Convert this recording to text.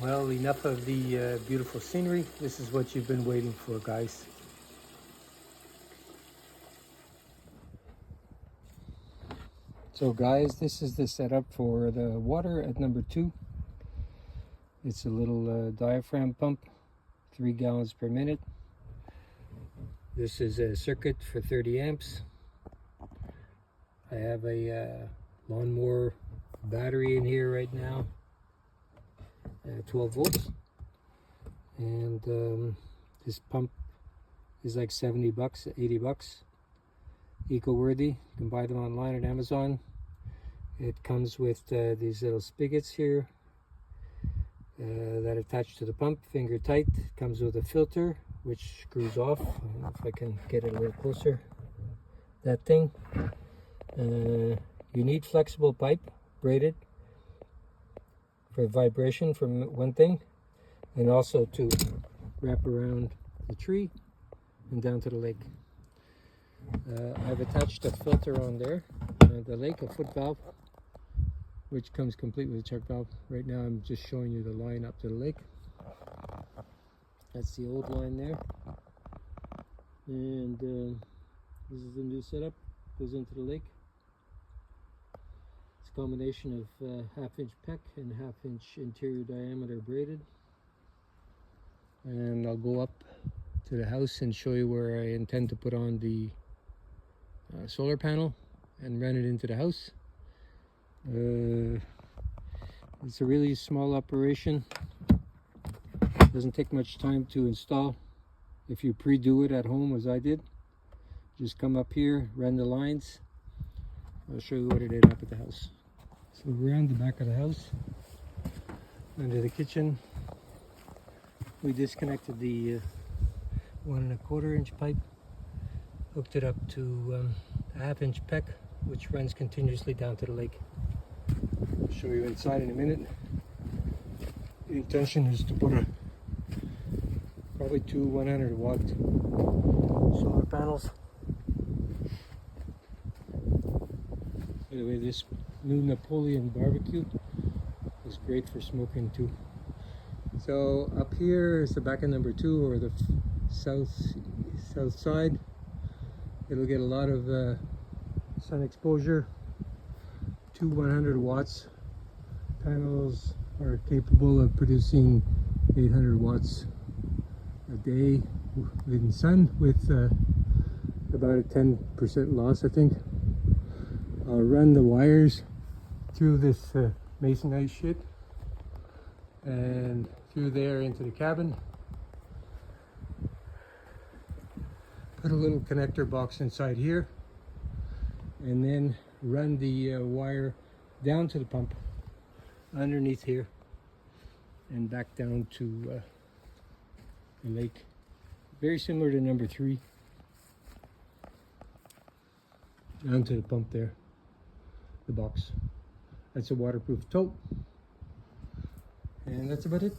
Well, enough of the beautiful scenery. This is what you've been waiting for, guys. So guys, this is the setup for the water at number 2. It's a little diaphragm pump, 3 gallons per minute. This is a circuit for 30 amps. I have a lawnmower battery in here right now, 12 volts. And this pump is like 70 bucks, 80 bucks. Eco-worthy. You can buy them online at Amazon. It comes with these little spigots here that attach to the pump, finger tight. It comes with a filter which screws off. I don't know if I can get it a little closer. That thing. You need flexible pipe, braided, for vibration from one thing, and also to wrap around the tree and down to the lake. I've attached a filter on there, the lake, a foot valve, which comes complete with a check valve. Right now I'm just showing you the line up to the lake. That's the old line there. And this is the new setup, goes into the lake. It's a combination of 1/2 inch PEX and 1/2 inch interior diameter braided. And I'll go up to the house and show you where I intend to put on the solar panel and run it into the house. It's a really small operation. Doesn't take much time to install if you pre-do it at home as I did. Just come up here, run the lines. I'll show you what it is up at the house. So around the back of the house, under the kitchen, we disconnected the 1 1/4 inch pipe, hooked it up to 1/2 inch PEX, which runs continuously down to the lake. I'll show you inside in a minute. The intention is to put probably 2 100-watt solar panels. By the way, this new Napoleon barbecue is great for smoking too. So up here is the back of number 2, or the south side. It'll get a lot of sun exposure. 2 100 watts panels are capable of producing 800 watts a day in sun, with about a 10% loss, I think. I'll run the wires through this masonite shit and through there into the cabin. Put a little connector box inside here, and then run the wire down to the pump underneath here and back down to the lake. Very similar to number 3. Down to the pump there, the box. That's a waterproof tote. And that's about it.